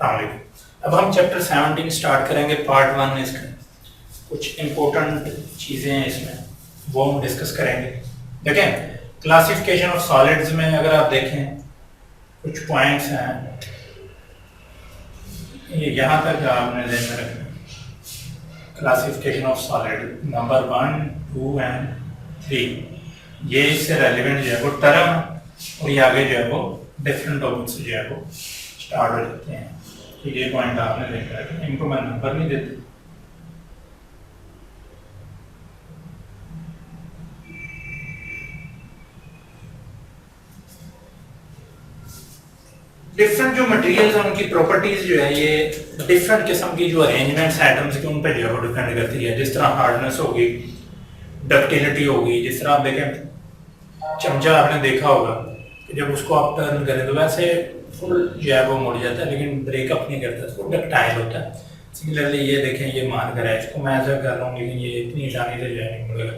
अब हम chapter 17 start करेंगे, पार्ट 1 इसका कुछ इंपॉर्टेंट चीज़ें हैं इसमें, वो हम डिस्कस करेंगे। देखें, क्लासिफिकेशन ऑफ सॉलिड्स में अगर आप देखें कुछ पॉइंट्स हैं, ये यहाँ तक आपने ध्यान में रखना। Classification of solid number 1, 2 and 3, ये इससे रेलिवेंट जो है वो टर्म, और ये आगे जो है वो डिफरेंट टॉपिक से जो है वो स्टार्ट हो जाते हैं। तो ये पॉइंट आपने देखा है, इनको मैं नंबर नहीं देती। डिफरेंट जो मटेरियल्स हैं उनकी प्रॉपर्टीज जो है ये डिफरेंट किस्म की जो अरेंजमेंट्स एटम्स की उन पर जो है वो डिपेंड करती है। जिस तरह हार्डनेस होगी, डक्टिलिटी होगी, जिस तरह आप देखें चमचा आपने देखा होगा कि जब उसको आप टर्न करें तो वैसे फुल जो है वो मुड़ जाता है, लेकिन ब्रेकअप नहीं करता, तो डक्टाइल होता है। सिमिलरली ये देखें, ये मान कर है, इसको मैं ऐसा कर रहा हूँ लेकिन ये इतनी आसानी से जो है नहीं मुड़ेगा।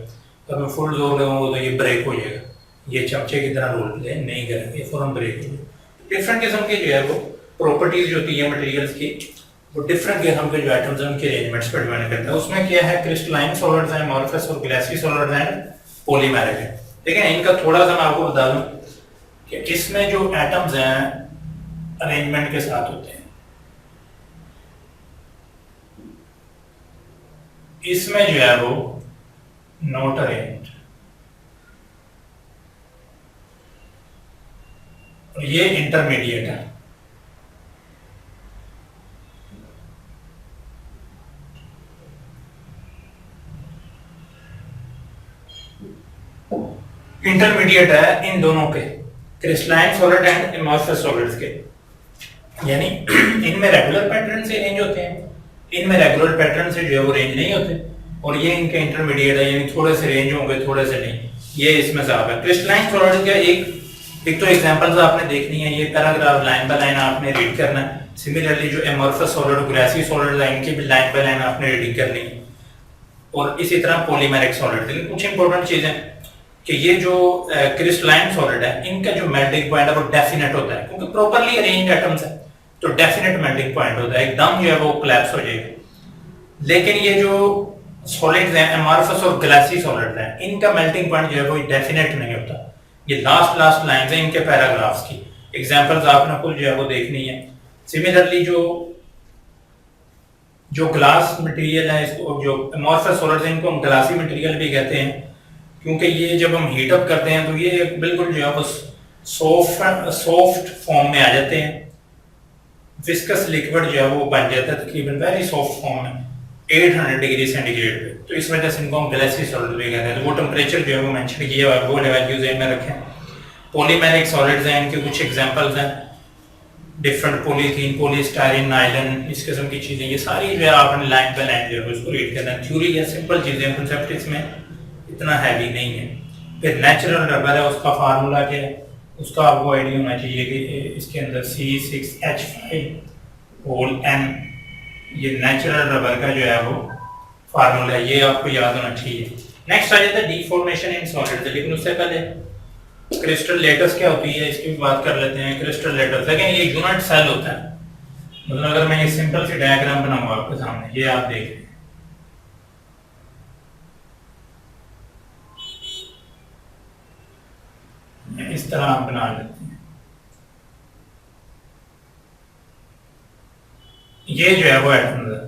तो मैं फुल जोर लगाऊंगा तो ये ब्रेक हो जाएगा, ये चमचे की तरह रोल प्ले नहीं करेंगे, फौरन ब्रेक हो जाएगा। डिफरेंट किस्म की जो है वो प्रॉपर्टीज जो होती है मटेरियल्स की, वो डिफरेंट किस्म के जो एटम्स हैं उनके अरेंजमेंट्स पर डिपेंड करता है। उसमें क्या है, क्रिस्टलाइन सॉलिड्स हैं, अमॉर्फस और गैसीय सॉलिड्स हैं, पॉलीमेरिक है। ठीक है, इनका थोड़ा सा मैं आपको बता दूं कि इसमें जो एटम्स हैं अरेंजमेंट के साथ होते हैं, इसमें जो है वो नॉट अरेंज, और ये इंटरमीडिएट है। इंटरमीडिएट है इन दोनों के, crystalline solid and amorphous solids के, यानी इनमें रेगुलर पैटर्न से रेंज होते हैं, इनमें रेगुलर पैटर्न से जो है वो रेंज नहीं होते, और ये इनके इंटरमीडिएट है, यानी थोड़े से रेंज होंगे थोड़े से नहीं, ये इसमें साफ है। क्रिस्टलाइन सॉलिड का एक तो एग्जांपल्स आपने देखनी है, ये पैराग्राफ लाइन बाय लाइन आपने रीड करना है। सिमिलरली जो अमॉर्फस सॉलिड और गैसीय सॉलिड है, इनकी भी लाइन बाय लाइन आपने रीडिंग करनी है, और इसी तरह पॉलीमेरिक सॉलिड। लेकिन कुछ इंपॉर्टेंट चीजें कि ये जो क्रिस्टलाइन सॉलिड है, इनका जो मेल्टिंग पॉइंट है वो डेफिनेट होता है, क्योंकि प्रॉपर्ली अरेंज्ड एटम्स है तो डेफिनेट मेल्टिंग पॉइंट होता है, एकदम जो है वो कोलैप्स हो जाएगा। लेकिन ये जो सॉलिड्स हैं, अमॉर्फस और गैसीय सॉलिड्स हैं, इनका मेल्टिंग पॉइंट जो है वो डेफिनेट नहीं होता। ये लास्ट लाइंस हैं इनके पैराग्राफ्स की, एग्जांपल्स आपने कुल जो है वो देखनी है। सिमिलरली जो ग्लास मटेरियल है, इसको जो अमॉर्फस सॉलिड्स हैं इनको हम ग्लासी मटेरियल भी कहते हैं, क्योंकि ये जब हम हीट अप करते हैं तो ये बिल्कुल जो है वो सॉफ्ट फॉर्म में आ जाते हैं, विस्कस लिक्विड जो है वो बन जाता है तकरीबन वेरी सॉफ्ट फॉर्म में 800 डिग्री सेंटीग्रेड पे। तो इस वजह से इनको हम गैसीय सॉलिड भी कहते हैं। तो वो टेम्परेचर जो है वो मेंशन किया हुआ है, वो वैल्यूज में रखें। पॉलीमेरिक सॉलिड्स हैं, इनके कुछ एग्जांपल्स हैं, डिफरेंट पॉलीथीन, पॉलीस्टाइरीन, नायलॉन, इस किस्म की चीजें, ये सारी जो है आपने लाइन बाय लाइन जो है उसको रीड करना है। थ्योरी या सिंपल चीजें, कंसेप्ट इसमें इतना हैवी नहीं है। फिर नेचुरल रबर है, उसका फार्मूला क्या है उसका आपको आइडिया होना चाहिए कि इसके अंदर C6H5ON, ये नेचुरल रबर का जो है वो फार्मूला है, ये आपको याद होना चाहिए। नेक्स्ट आ जाता है डिफॉर्मेशन इन सॉलिड्स, लेकिन उससे पहले क्रिस्टल लेटस क्या होती है इसकी भी बात कर लेते हैं। क्रिस्टल लेटस लेकिन ये यूनिट सेल होता है, मतलब अगर मैं ये सिंपल सी डायग्राम बनाऊंगा आपके सामने, ये आप देख रहे हैं, इस तरह आप बना लेते हैं। ये जो है वो एटम्स है,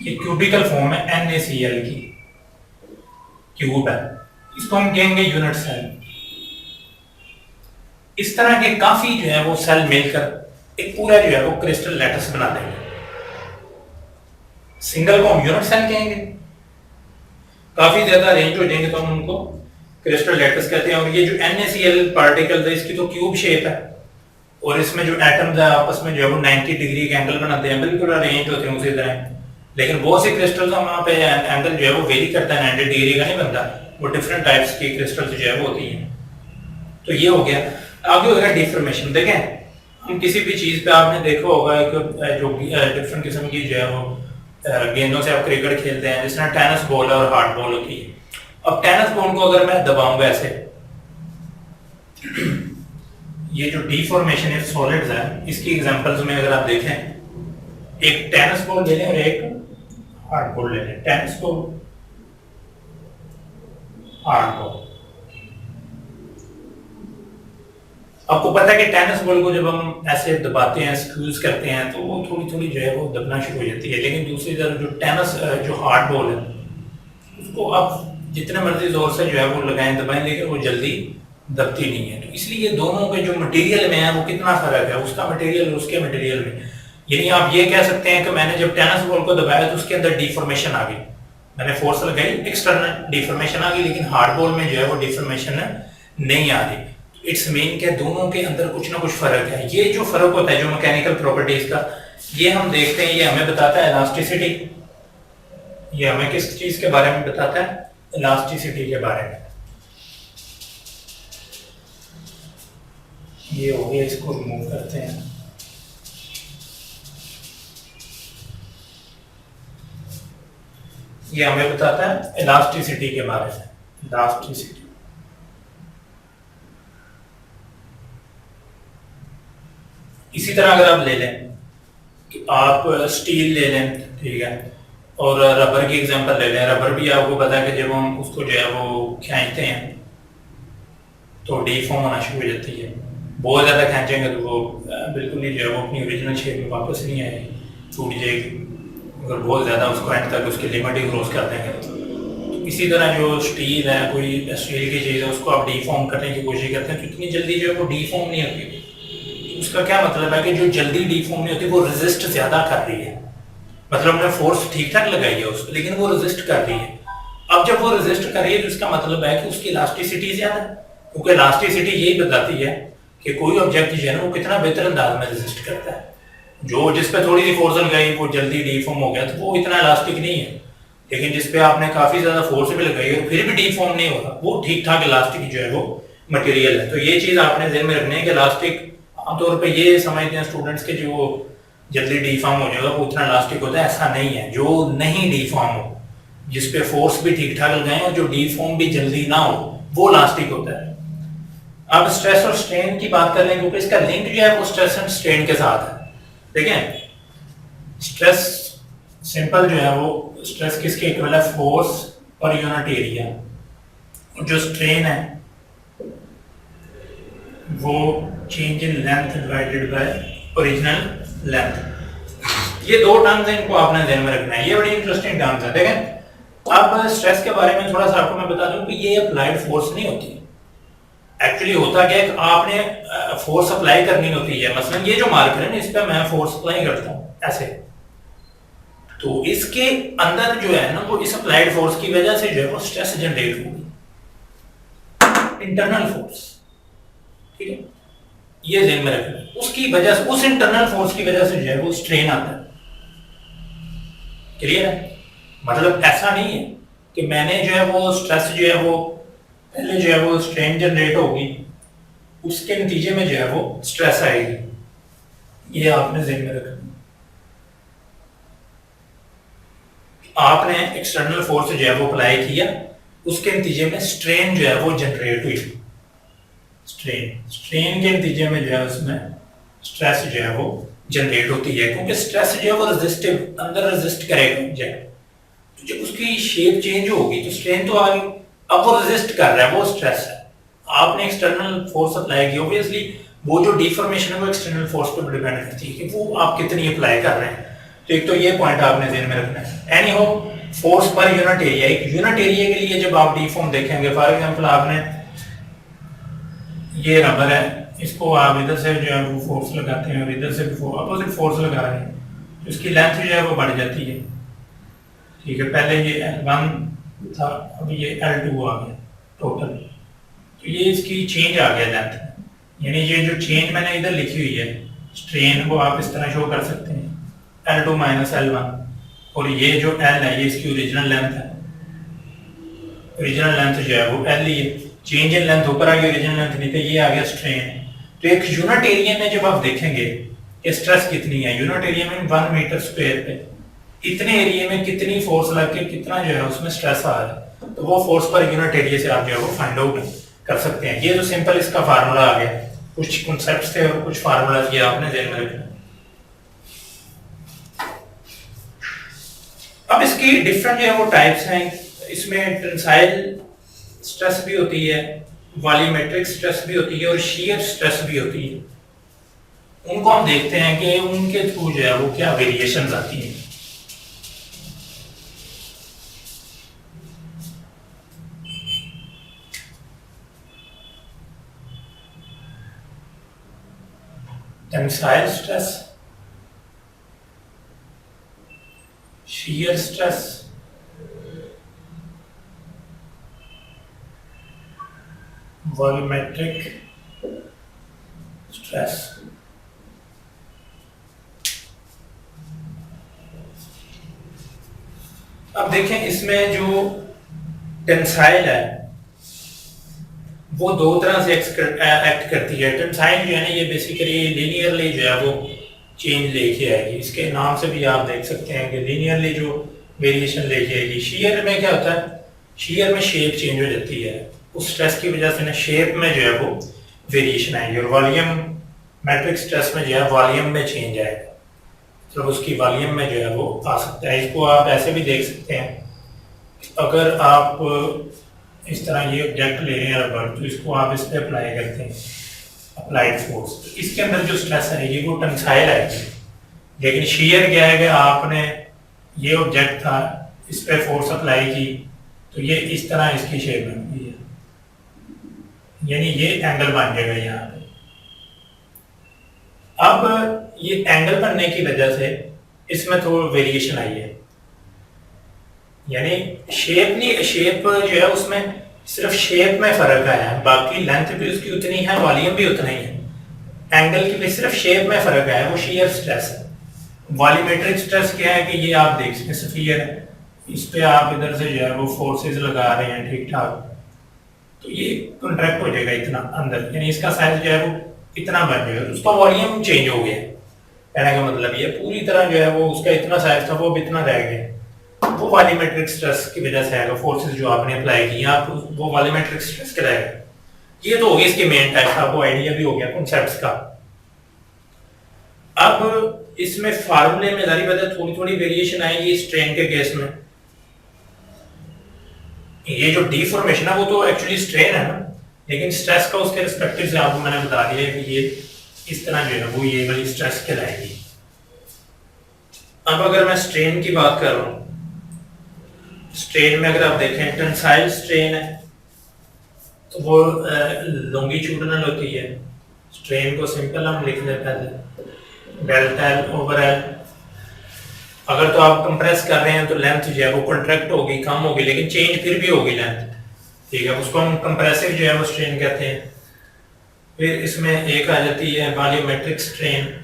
ये क्यूबिकल फॉर्म है NaCl की, क्यूब है, इसको हम कहेंगे यूनिट सेल। इस तरह के काफी जो है वो सेल मिलकर एक पूरा जो है वो क्रिस्टल लैटिस बना देंगे। सिंगल को हम यूनिट सेल कहेंगे, काफी ज्यादा रेंज हो जाएंगे तो हम उनको क्रिस्टल लैटिस कहते हैं। और ये जो NaCl पार्टिकल है इसकी तो क्यूब शेप है, और इसमें जो एटम्स है आपस में जो है वो 90 डिग्री का एंगल बनाते हैं, बिल्कुल अरेंज होते हैं उसी तरह। लेकिन बहुत से क्रिस्टल्स हम वहाँ पे एंगल जो है वो वेरी करता है, 90 डिग्री का नहीं बनता, वो डिफरेंट टाइप्स की क्रिस्टल्स जो है वो होती हैं। तो ये हो गया। आगे होगा डिफॉर्मेशन। देखें, हम किसी भी चीज पे आपने देखा होगा जो डिफरेंट किस्म की जो है वो गेंदों से आप क्रिकेट खेलते हैं, जिस तरह टेनिस बॉल और हार्ड बॉल होती है। अब टेनिस बॉल को अगर मैं दबाऊंगा ऐसे, ये जो डिफॉर्मेशन है सॉलिड्स है, इसकी एग्जांपल्स में अगर आप देखें, एक टेनिस बॉल ले लें और एक हार्ड बॉल ले लें। Tennis ball, hard ball. आपको पता है कि टेनिस बॉल को जब हम ऐसे दबाते हैं, स्क्यूज करते हैं, तो वो थोड़ी थोड़ी जो है वो दबना शुरू हो जाती है। लेकिन दूसरी तरफ जो टेनिस जो हार्ड बॉल है, उसको आप जितने मर्जी जोर से जो है वो लगाएं, दबाएं, लेकिन वो जल्दी दबती नहीं है। तो इसलिए दोनों के जो मटेरियल में है वो कितना फर्क है, उसका मटेरियल उसके मटेरियल में। यानी आप ये कह सकते हैं कि मैंने जब टेनिस बॉल को दबाया तो उसके अंदर डिफॉर्मेशन आ गई, मैंने फोर्स लगाई, एक्सटर्नल डिफॉर्मेशन आ गई, लेकिन हार्ड बॉल में जो है वो डिफॉर्मेशन नहीं आ रही। इट्स मीन के दोनों के अंदर कुछ ना कुछ फर्क है। ये जो फर्क होता है जो मैकेनिकल प्रॉपर्टीज का, ये हम देखते हैं, ये हमें बताता है इलास्टिसिटी। ये हमें किस चीज के बारे में बताता है? इलास्टिसिटी के बारे में। ये हो गया, इसको रिमूव करते हैं। ये हमें बताता है इलास्टिसिटी के बारे में। इलास्टिसिटी, इसी तरह अगर आप ले लें कि आप स्टील ले लें, ठीक है, और रबर की एग्जांपल ले लें। रबर भी आपको पता है कि जब हम उसको जो है वो खींचते हैं तो डीफॉर्म होना शुरू हो जाती है। बहुत ज़्यादा खींचेंगे तो वो बिल्कुल ही जो है वो अपनी ओरिजिनल शेप में वापस नहीं आएगी, टूट जाएगी। अगर बहुत ज़्यादा उसको एंड तक उसकी लिमिट ही क्रॉस कर देंगे तो इसी तरह जो स्टील है, कोई स्टील की चीज़ है, उसको आप डीफॉर्म करने की कोशिश करते हैं तो इतनी जल्दी जो है वो डीफॉर्म नहीं होती। उसका क्या मतलब है कि जो जल्दी डीफॉर्म नहीं होती वो रेजिस्ट ज्यादा कर रही है। मतलब हमने फोर्स ठीक ठाक लगाई है उसको, लेकिन वो रेजिस्ट कर रही है। अब जब वो रेजिस्ट कर रही है तो इसका मतलब है कि उसकी इलास्टिसिटी ज्यादा है, क्योंकि इलास्टिसिटी यही बताती है कि कोई ऑब्जेक्ट जो है ना वो कितना बेहतर अंदाज में रेजिस्ट करता है। जो जिस पे थोड़ी सी फोर्स लगाई वो जल्दी डीफॉर्म हो गया तो वो इतना इलास्टिक नहीं है, लेकिन जिस पे आपने काफी ज्यादा फोर्स भी लगाई और फिर भी डीफॉर्म नहीं होगा, वो ठीक ठाक इलास्टिक जो है वो मटेरियल है। तो ये चीज आपने ध्यान में रखनी है कि इलास्टिक आमतौर पे ये समझते हैं स्टूडेंट्स के जो जल्दी डीफॉर्म हो जाएगा वो उतना इलास्टिक होता है, ऐसा नहीं है। जो नहीं डीफॉर्म हो, जिस पे फोर्स भी ठीक ठाक लगाएं और जो डीफॉर्म भी जल्दी ना हो, वो इलास्टिक होता है। अब स्ट्रेस और स्ट्रेन की बात कर लें, क्योंकि इसका लिंक जो है वो स्ट्रेस एंड स्ट्रेन के साथ है। देखें, स्ट्रेस सिंपल जो है वो स्ट्रेस किसके इक्वल है? Force per unit area. और जो स्ट्रेन है वो change in length divided by original length. ये दो टर्म्स हैं, इनको आपने ध्यान में रखना है। ये बड़ी इंटरेस्टिंग टर्म्स है। देखें, अब स्ट्रेस के बारे में थोड़ा सा आपको मैं बता दूं कि ये अप्लाइड फोर्स नहीं होती। एक्चुअली होता क्या है कि आपने फोर्स अप्लाई करनी होती है। मसलन ये जो मार्कर है ना, इस पर मैं फोर्स अप्लाई करता हूं ऐसे, तो इसके अंदर जो है ना वो इस अप्लाइड फोर्स की वजह से जो है वो स्ट्रेस जनरेट होगी, इंटरनल फोर्स। ठीक है, ये ध्यान में रखना। उसकी वजह से, उस इंटरनल फोर्स की वजह से जो है वो स्ट्रेन आता है। क्लियर है? मतलब ऐसा नहीं है कि मैंने जो है वो स्ट्रेस जो है वो पहले जो है वो स्ट्रेन जनरेट होगी, उसके नतीजे में जो है वो स्ट्रेस आएगी। ये आपने ध्यान में रखना। आपने एक्सटर्नल फोर्स जो है वो अप्लाई किया, उसके नतीजे में स्ट्रेन जो है वो जनरेट हुई। स्ट्रेन के नतीजे में जो है उसमें स्ट्रेस जो है वो जनरेट होती है, क्योंकि स्ट्रेस जो है वो रेजिस्टिव, अंदर रेजिस्ट करेगा ऑब्जेक्ट। तो जब उसकी शेप चेंज होगी तो स्ट्रेन तो आ गई, अब वो रेजिस्ट कर रहा है, वो स्ट्रेस है। आपने एक्सटर्नल फोर्स अप्लाई की, ऑब्वियसली वो जो डिफॉर्मेशन है वो एक्सटर्नल फोर्स पर डिपेंड करती है कि वो आप कितनी अप्लाई कर रहे हैं। तो एक तो ये पॉइंट आपने ध्यान में रखना है। एनी हो, फोर्स पर यूनिट एरिया, एक यूनिट एरिया के लिए जब आप डीफॉर्म देखेंगे, फॉर एग्जांपल आपने ये रबर है, इसको आप इधर से जो है वो फोर्स लगाते हैं और इधर से भी अपोजिट फोर्स लगा रहे हैं, तो इसकी लेंथ जो है वो बढ़ जाती है। ठीक है, पहले ये L1 था, अब ये L2 आ गया टोटल, तो ये इसकी चेंज आ गया लेंथ। यानी ये जो चेंज मैंने इधर लिखी हुई है स्ट्रेन, वो आप इस तरह शो कर सकते हैं, L2 माइनस L1, और ये जो L है ये इसकी ओरिजिनल लेंथ है। ओरिजिनल लेंथ जो है वो L ही है, चेंज इन लेंथ ऊपर आ गई, ओरिजिनल लेंथ नीचे, ये आ गया स्ट्रेन। तो एक यूनिट एरिया में जब आप देखेंगे कि स्ट्रेस कितनी है, यूनिट एरिया में 1 मीटर स्क्वायर पे इतने एरिया में कितनी फोर्स लग के कितना जो है उसमें स्ट्रेस आ रहा है, तो वो फोर्स पर यूनिट एरिया से आप जो है वो फाइंड आउट कर सकते हैं। ये तो सिंपल इसका फार्मूला आ गया। कुछ कॉन्सेप्ट्स थे और कुछ फार्मूलाज ये आपने ध्यान में रखना। अब इसकी डिफरेंट जो है वो टाइप्स हैं। इसमें टेंसाइल स्ट्रेस भी होती है, वॉल्यूमेट्रिक स्ट्रेस भी होती है और शियर स्ट्रेस भी होती है। उनको हम देखते हैं कि उनके थ्रू जो है वो क्या वेरिएशंस आती हैं। Tensile stress, shear stress, volumetric stress। अब देखें इसमें जो टेंसाइल है वो दो तरह से एक्ट करती है। टेंसाइल जो है ना ये बेसिकली लीनियरली जो है वो चेंज लेके आएगी। इसके नाम से भी आप देख सकते हैं कि लीनियरली जो वेरिएशन लेके आएगी। शियर में क्या होता है, शियर में शेप चेंज हो जाती है, उस स्ट्रेस की वजह से ना शेप में जो है वो वेरिएशन आएगी। और वॉल्यूम मैट्रिक स्ट्रेस में जो है वॉल्यूम में चेंज आएगा, तो उसकी वॉल्यूम में जो है वो आ सकता है। इसको आप ऐसे भी देख सकते हैं, अगर आप इस तरह ये ऑब्जेक्ट ले रहे हैं रबर, तो इसको आप इस पर अप्लाई करते हैं अप्लाइड फोर्स, तो इसके अंदर जो स्ट्रेस आएगी वो टेंसाइल आएगी। लेकिन शियर क्या है कि आपने ये ऑब्जेक्ट था, इस पे फोर्स अप्लाई की तो ये इस तरह इसकी शेप बन गई है, यानी ये एंगल बन जाएगा यहाँ पे। अब ये एंगल बनने की वजह से इसमें थोड़ा वेरिएशन आई है, यानी शेप नहीं, शेप जो है उसमें सिर्फ शेप में फर्क आया है, बाकी लेंथ भी उसकी उतनी है, वॉल्यूम भी उतना ही है। एंगल की भी सिर्फ शेप में फर्क आया है, वो शियर स्ट्रेस है। वॉल्यूमेट्रिक स्ट्रेस क्या है कि ये आप देख सकते हैं स्फीयर है, इस पे आप इधर से जो है वो फोर्सेस लगा रहे हैं ठीक ठाक, तो ये कॉन्ट्रैक्ट हो जाएगा इतना अंदर, यानी इसका साइज जो है वो इतना बन जाएगा, उसका वॉल्यूम चेंज हो गया। कहने का मतलब ये पूरी तरह जो है वो उसका इतना साइज था वो अब इतना रह गया, वो वॉल्यूमेट्रिक स्ट्रेस की वजह से आएगा। फोर्सेस जो आपने अप्लाई की आप वो वॉल्यूमेट्रिक स्ट्रेस कराएगा। ये तो हो गया इसके मेन टाइप, आपको आइडिया भी हो गया कॉन्सेप्ट्स का। अब इसमें फार्मूले में जारी बात है थोड़ी थोड़ी वेरिएशन आएगी स्ट्रेन के केस में। ये जो डीफॉर्मेशन है वो तो एक्चुअली स्ट्रेन है ना, लेकिन स्ट्रेस का उसके रिस्पेक्टिव से आपको मैंने बता दिया कि ये इस तरह जो है वो ये वाली स्ट्रेस कहलाएगी। अब अगर मैं स्ट्रेन की बात कर रहा हूं, स्ट्रेन में अगर आप देखें टेंसाइल स्ट्रेन है तो वो लॉन्गिट्यूडनल होती है। स्ट्रेन को सिंपल हम लिख लेते हैं डेल्टा एल ओवर एल। अगर तो आप कंप्रेस कर रहे हैं तो लेंथ जो है वो कॉन्ट्रैक्ट होगी, कम होगी, लेकिन चेंज फिर भी होगी लेंथ, ठीक है, उसको हम कंप्रेसिव जो है वो स्ट्रेन कहते हैं। फिर इसमें एक आ जाती है वॉल्यूमेट्रिक स्ट्रेन।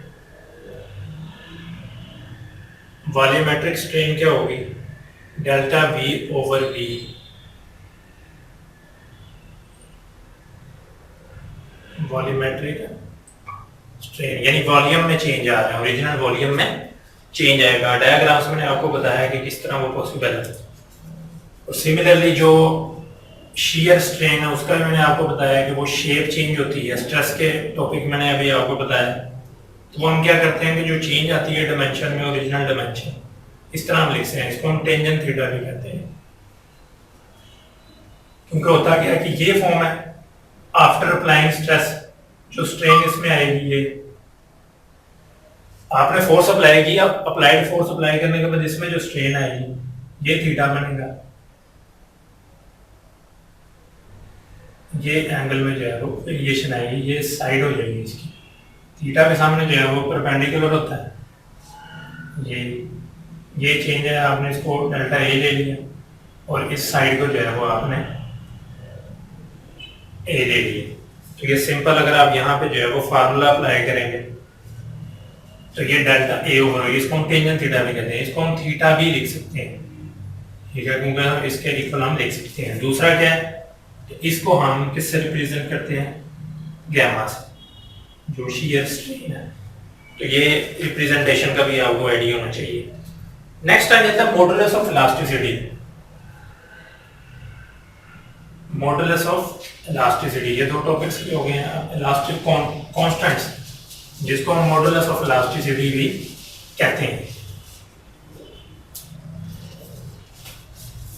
वॉल्यूमेट्रिक स्ट्रेन क्या होगी, delta V over V. Volumetric strain यानी वॉल्यूम में चेंज आ रहा है, ओरिजिनल वॉल्यूम में चेंज आएगा। डायग्राम्स में आपको बताया कि किस तरह वो पॉसिबल है। और सिमिलरली जो शियर स्ट्रेन है उसका भी मैंने आपको बताया कि वो शेप चेंज होती है। स्ट्रेस के टॉपिक मैंने अभी आपको बताया, तो वो हम क्या करते हैं कि जो चेंज आती है डायमेंशन में, ओरिजिनल डायमेंशन, इस तरह हम लिखते हैं, इसको हम टेंजेंट थीटा भी कहते हैं। क्योंकि होता क्या है कि ये फॉर्म है आफ्टर अप्लाइंग स्ट्रेस, जो स्ट्रेन इसमें आएगी, ये आपने फोर्स अप्लाई किया, अप्लाइड फोर्स अप्लाई करने के बाद इसमें जो स्ट्रेन आएगी ये थीटा बनेगा। ये एंगल में जो है वो वेरिएशन आएगी, ये साइड हो जाएगी इसकी। थीटा के सामने जो है वो परपेंडिकुलर होता है। ये चेंज है, आपने इसको डेल्टा ए ले लिया और इस साइड को जो है वो आपने ए ले लिया। तो ये सिंपल, अगर आप यहाँ पे जो है वो फार्मूला अप्लाई करेंगे तो ये डेल्टा ए ओवर, इसको हम टेंजेंट थीटा भी कहते हैं, इसको हम थीटा भी लिख सकते हैं, ठीक है, क्योंकि हम इसके इक्वल हम लिख सकते हैं। दूसरा क्या है, इसको हम किससे रिप्रेजेंट करते हैं, गैमा से, जो शियर स्ट्रेन है। तो ये रिप्रेजेंटेशन का भी आपको आइडिया होना चाहिए। नेक्स्ट आ जाता है modulus of elasticity. Modulus of elasticity, ये दो टॉपिक्स के हो गए हैं। इलास्टिक कांस्टेंट्स, जिसको हम मॉडुलस ऑफ इलास्टिसिटी भी कहते हैं।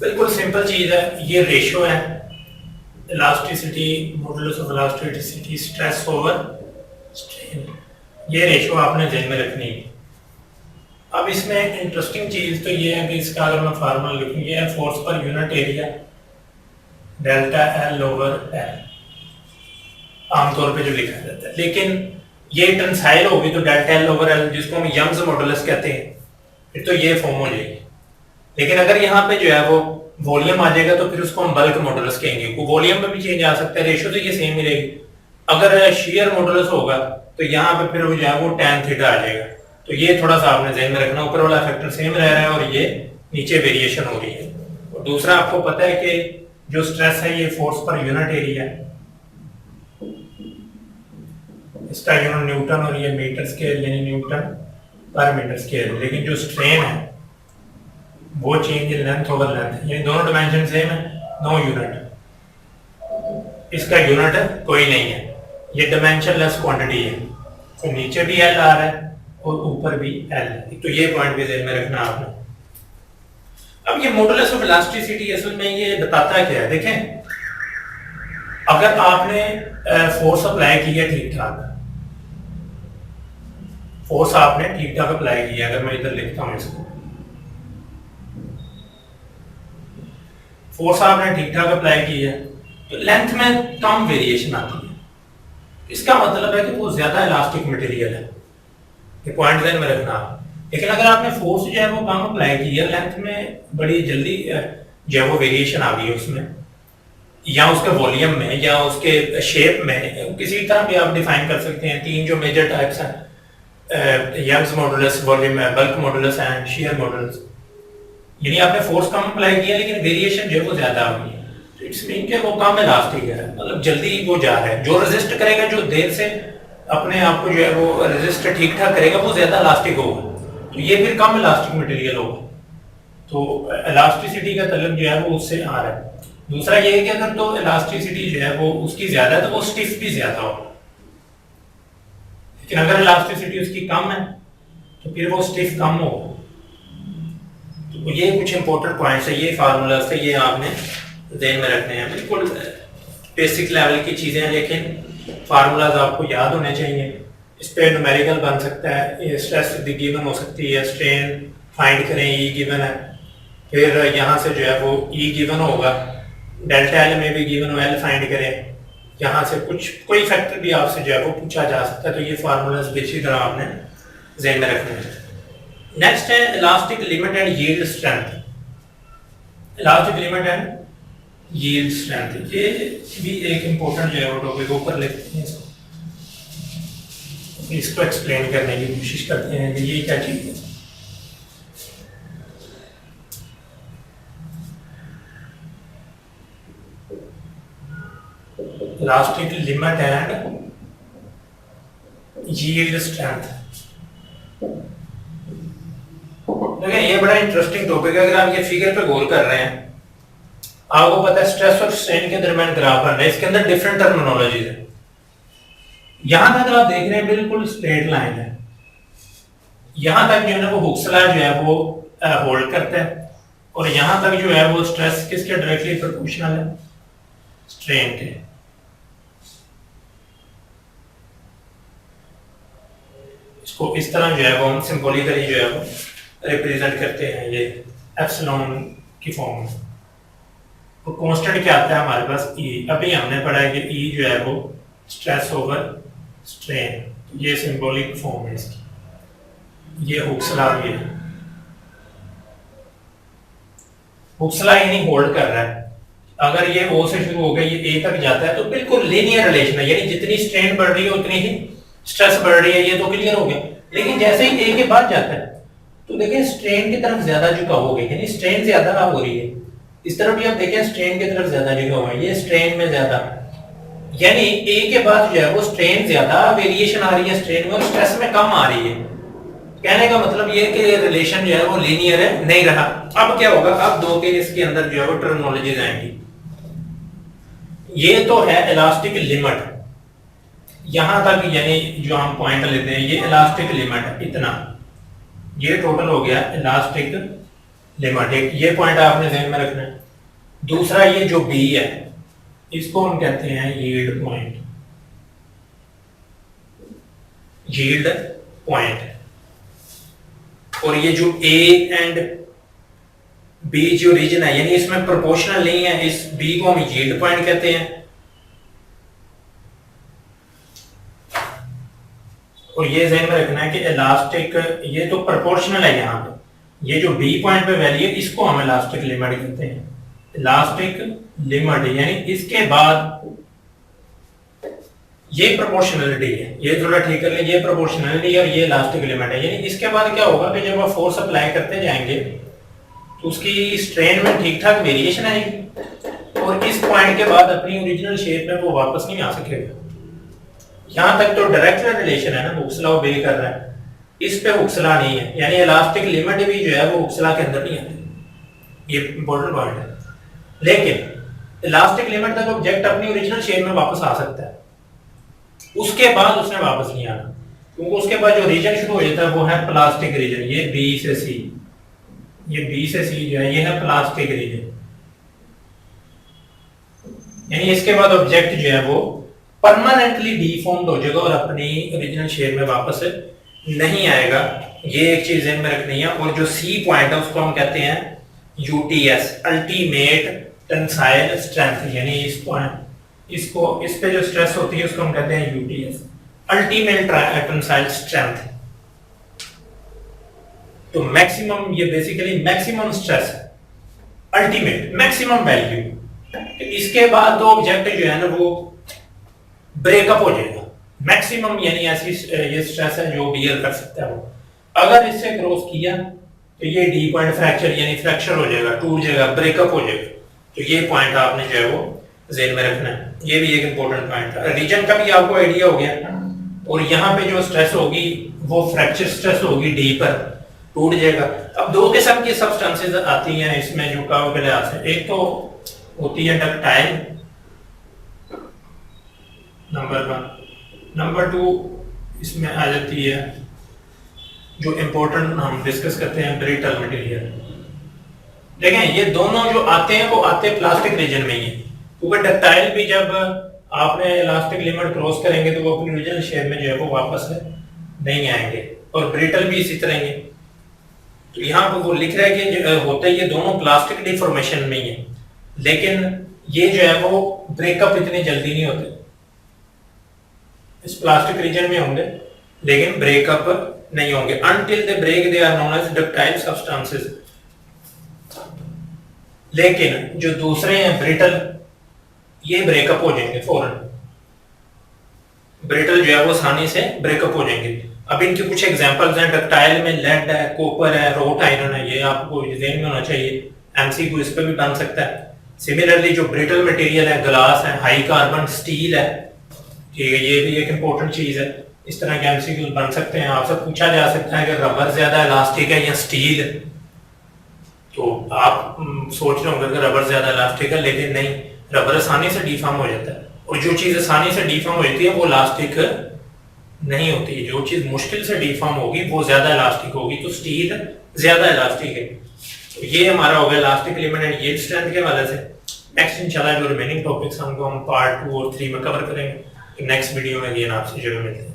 बिल्कुल सिंपल चीज है, ये रेशियो है elasticity, modulus of elasticity, stress over strain, ये रेशियो आपने ध्यान में रखनी है। अब इसमें इंटरेस्टिंग चीज तो ये है कि इसका अगर मैं फार्मूला लिखूं, ये है force per unit area delta L over L, आमतौर पे जो लिखा जाता है। लेकिन ये टेंसाइल होगी तो डेल्टा एल ओवर एल, जिसको हम यंग्स मॉडुलस कहते हैं, फिर तो ये फॉर्म हो जाएगी। लेकिन अगर यहाँ पे जो है वो वॉल्यूम आ जाएगा तो फिर उसको हम बल्क मॉडुलस कहेंगे। वॉल्यूम में भी चेंज आ सकता है, रेशियो तो ये सेम ही रहेगी। अगर शेयर मॉडुलस होगा तो यहाँ पे फिर जो है वो tan थीटा आ जाएगा। तो ये थोड़ा सा आपने ध्यान में रखना, ऊपर वाला फैक्टर सेम रह रहा है और ये नीचे वेरिएशन हो रही है। और दूसरा आपको पता है कि जो स्ट्रेस है ये फोर्स पर यूनिट एरिया है, इसका यूनिट न्यूटन और ये मीटर स्क्वायर यानी न्यूटन पर मीटर स्क्वायर। लेकिन जो स्ट्रेन है वो change in length over length, ये दोनों डायमेंशन सेम है, नो यूनिट, इसका यूनिट कोई नहीं है, ये डायमेंशन लेस क्वांटिटी है। तो नीचे भी एल आ रहा है और ऊपर भी एल, तो ये पॉइंट भी ध्यान में रखना आपने। अब ये मॉडुलस ऑफ इलास्टिसिटी असल में ये बताता क्या है, देखें अगर आपने फोर्स अप्लाई किया ठीक ठाक, फोर्स आपने ठीक ठाक अप्लाई किया, अगर मैं इधर लिखता हूं इसको, फोर्स आपने ठीक ठाक अप्लाई किया तो लेंथ में कम वेरिएशन आती है, इसका मतलब है कि वो ज्यादा इलास्टिक मटेरियल है, ये पॉइंट ध्यान में रखना। लेकिन अगर आपने फोर्स जो है वो कम अप्लाई किया, लेंथ में बड़ी जल्दी जो है वो वेरिएशन आ गई उसमें, या उसके वॉल्यूम में या उसके शेप में, किसी तरह भी आप डिफाइन कर सकते हैं। तीन जो मेजर टाइप्स हैं, Young's modulus, volume, bulk modulus and shear modulus. यानी आपने फोर्स कम अप्लाई किया लेकिन वेरिएशन जो है वो ज्यादा आ गई, तो इट्स मीन कि वो कम इलास्टिक है, मतलब जल्दी वो जा रहा है। जो रेजिस्ट करेगा, जो देर से अपने आप को जो है वो रेजिस्ट ठीक ठाक करेगा, वो ज्यादा इलास्टिक होगा, तो ये फिर कम इलास्टिक मटेरियल होगा। तो इलास्टिसिटी का तलब जो है वो उससे आ रहा है। दूसरा ये है कि अगर तो इलास्टिसिटी जो है वो उसकी ज्यादा है तो वो स्टिफ भी ज्यादा होगा, लेकिन अगर इलास्टिसिटी उसकी कम है तो फिर वो स्टिफ कम होगा। तो ये कुछ इंपॉर्टेंट पॉइंट्स है, ये फार्मूला से ये आपने ध्यान में रखने हैं। बिल्कुल बेसिक लेवल की चीजें हैं, लेकिन फार्मूलाज आपको याद होने चाहिए। इस पे न्यूमेरिकल बन सकता है, ये स्ट्रेस गिवन हो सकती है, स्ट्रेन फाइंड करें, ई गिवन है, फिर यहाँ से जो है वो ई गिवन होगा, डेल्टा एल में भी गिवन हो, एल फाइंड करें, यहाँ से कुछ कोई फैक्टर भी आपसे जो है वो पूछा जा सकता है। तो ये फार्मूलाज इसी तरह आपने ध्यान में रखने हैं। नेक्स्ट है elastic limit and yield strength. Elastic limit and yield strength, ये भी एक इंपॉर्टेंट जो है वो टॉपिक ऊपर लिखते हैं, इसको एक्सप्लेन करने की कोशिश करते हैं कि ये क्या चीज है। Elastic limit and yield strength, देखिए ये बड़ा इंटरेस्टिंग टॉपिक है। अगर आप ये फिगर पे गौर कर रहे हैं, आपको पता है स्ट्रेस और स्ट्रेन के दरमियान ग्राफ बन रहा है, इसके अंदर डिफरेंट टर्मिनोलॉजीज है। यहां तक आप देख रहे हैं बिल्कुल स्ट्रेट लाइन है, यहां तक जो है वो हुक्स लॉ जो है वो होल्ड करता है, और यहां तक जो है वो स्ट्रेस किसके डायरेक्टली प्रोपोर्शनल है, स्ट्रेन के। इसको इस तरह जो है वो हम सिंबॉलिकली जो है वो रिप्रेजेंट करते हैं, ये एप्सिलॉन की फॉर्म में। तो कांस्टेंट क्या आता है हमारे पास, ई। अभी हमने पढ़ा है कि ई जो है वो स्ट्रेस ओवर स्ट्रेन, ये सिंबॉलिक फॉर्म है इसकी। ये हुक्स लॉ भी है, हुक्स लॉ यानी होल्ड कर रहा है। अगर ये ओ से शुरू हो गया, ये ए तक जाता है, तो बिल्कुल लीनियर रिलेशन है, यानी जितनी स्ट्रेन बढ़ रही है उतनी ही स्ट्रेस बढ़ रही है, ये तो क्लियर हो गया। लेकिन जैसे ही ए के बाद जाता है तो देखिए स्ट्रेन की तरफ ज्यादा झुकाव हो गया, यानी स्ट्रेन ज्यादा हो रही है। इस तरफ भी आप देखें स्ट्रेन की तरफ ज्यादा झुकाव है, ये स्ट्रेन में ज्यादा, यानी ए के बाद जो है वो स्ट्रेन ज्यादा, वेरिएशन आ रही है स्ट्रेन में और स्ट्रेस में कम आ रही है। कहने का मतलब ये कि रिलेशन जो है वो लीनियर है, नहीं रहा। अब क्या होगा, अब दो के इसके अंदर जो है वो टर्मिनोलॉजीज आएंगी। ये तो है इलास्टिक लिमिट, यहां तक यानी जो हम पॉइंट लेते हैं ये इलास्टिक लिमिट इतना, ये टोटल हो गया इलास्टिक लिमिट। एक ये पॉइंट आपने ध्यान में रखना है। दूसरा ये जो बी है इसको हम कहते हैं यील्ड पॉइंट, यील्ड पॉइंट। और ये जो ए एंड बी जो रीजन है यानी इसमें प्रोपोर्शनल नहीं है, इस बी को हम यील्ड पॉइंट कहते हैं। और ये ध्यान में रखना है कि इलास्टिक ये तो प्रोपोर्शनल है, यहाँ पे ये जो बी पॉइंट पे वैल्यू है इसको हम इलास्टिक लिमिट कहते हैं। इलास्टिक लिमिट यानी इसके बाद ये प्रोपोर्शनलिटी है, ये थोड़ा ठीक कर ले, ये प्रोपोर्शनलिटी और ये इलास्टिक लिमिट है। यानी इसके बाद क्या होगा कि जब आप फोर्स अप्लाई करते जाएंगे तो उसकी स्ट्रेन में ठीक ठाक वेरिएशन आएगी और इस पॉइंट के बाद अपनी ओरिजिनल शेप में वो वापस नहीं आ सकेगा। यहां तक तो डायरेक्ट रिलेशन है ना, हुक्स लॉ ओबे कर रहा है, इस पे हुक्स लॉ नहीं है, यानी इलास्टिक लिमिट भी जो है वो हुक्स लॉ के अंदर नहीं आती। ये इंपॉर्टेंट पॉइंट है। लेकिन इलास्टिक लिमिट तक ऑब्जेक्ट अपनी ओरिजिनल शेप में वापस आ सकता है, उसके बाद उसने वापस नहीं आना, क्योंकि उसके बाद जो रीजन शुरू हो जाता है वो है प्लास्टिक रीजन। ये बी से सी, ये बी से सी जो है ये है प्लास्टिक रीजन। यानी इसके बाद ऑब्जेक्ट जो है वो परमानेंटली डीफॉर्म्ड हो जाएगा और अपनी ओरिजिनल शेप में वापस नहीं आएगा। ये एक चीज ध्यान में रखनी है। और जो सी पॉइंट है उसको हम कहते हैं यूटीएस, अल्टीमेट टेंसाइल स्ट्रेंथ। यानी इस पॉइंट इसको इस पे जो स्ट्रेस होती है उसको हम कहते हैं यूटीएस, अल्टीमेट टेंसाइल स्ट्रेंथ। तो मैक्सिमम, ये बेसिकली मैक्सिमम स्ट्रेस है, अल्टीमेट मैक्सिमम वैल्यू। इसके बाद तो ऑब्जेक्ट जो है ना वो ब्रेकअप हो जाएगा। मैक्सिमम यानी ऐसी ये स्ट्रेस है जो बियर कर सकता है वो। अगर इससे क्रॉस किया तो ये डी पॉइंट फ्रैक्चर यानी फ्रैक्चर हो जाएगा, टूट जाएगा, ब्रेकअप हो जाएगा। तो ये पॉइंट आपने जो है वो ज़हन में रखना है। ये भी एक इंपॉर्टेंट पॉइंट है। रीजन का भी आपको आइडिया हो गया। और यहाँ पे जो स्ट्रेस होगी वो फ्रैक्चर स्ट्रेस होगी, डी पर टूट जाएगा। अब दो किस्म की सब्सटेंसेस आती हैं इसमें जो कर्व के लिहाज से, एक तो होती है डक्टाइल, नंबर 1। नंबर 2 इसमें आ जाती है जो इंपॉर्टेंट हम डिस्कस करते हैं ब्रिटल मटेरियल। देखें ये दोनों जो आते हैं वो आते हैं प्लास्टिक रीजन में ही है, क्योंकि डक्टाइल भी जब आपने इलास्टिक लिमिट क्रॉस करेंगे तो वो अपनी ओरिजिनल शेप में जो है वो वापस नहीं आएंगे। और ब्रिटल भी इसी तरह ही है। तो यहाँ पर वो लिख रहा है कि होता है ये दोनों प्लास्टिक डिफॉर्मेशन में ही है, लेकिन ये जो है वो ब्रेकअप इतनी जल्दी नहीं होते। इस प्लास्टिक रीजन में होंगे लेकिन ब्रेकअप नहीं होंगे। Until they break they are known as ductile substances. लेकिन जो दूसरे हैं ब्रिटल, ये ब्रेकअप हो जाएंगे फौरन। ब्रिटल जो है वो आसानी से ब्रेकअप हो जाएंगे। अब इनके कुछ एग्जांपल्स हैं। डक्टाइल में लेड है, कॉपर है, रोट आयरन है। ये आपको ध्यान में होना चाहिए, एमसीक्यू इस पे भी बन सकता है। सिमिलरली जो ब्रिटल मटेरियल है, ग्लास है, हाई कार्बन स्टील है, ठीक है, ये भी एक इंपॉर्टेंट चीज है। इस तरह के एमसीक्यू बन सकते हैं। आपसे पूछा जा सकता है कि रबर ज्यादा इलास्टिक है या स्टील, तो आप सोच रहे होंगे कि रबर ज्यादा इलास्टिक है, लेकिन नहीं, रबर आसानी से डिफॉर्म हो जाता है। और जो चीज आसानी से डिफॉर्म हो जाती है वो इलास्टिक नहीं होती है। जो चीज मुश्किल से डिफॉर्म होगी वो ज्यादा इलास्टिक होगी। तो स्टील ज्यादा इलास्टिक है। तो ये हमारा हो गया elastic limit and yield strength के हवाले से। नेक्स्ट इंशाल्लाह जो रिमेनिंग टॉपिक्स हमको हम पार्ट 2 और 3 में कवर करेंगे। नेक्स्ट वीडियो में अगेन आपसे जरूर मिलते हैं।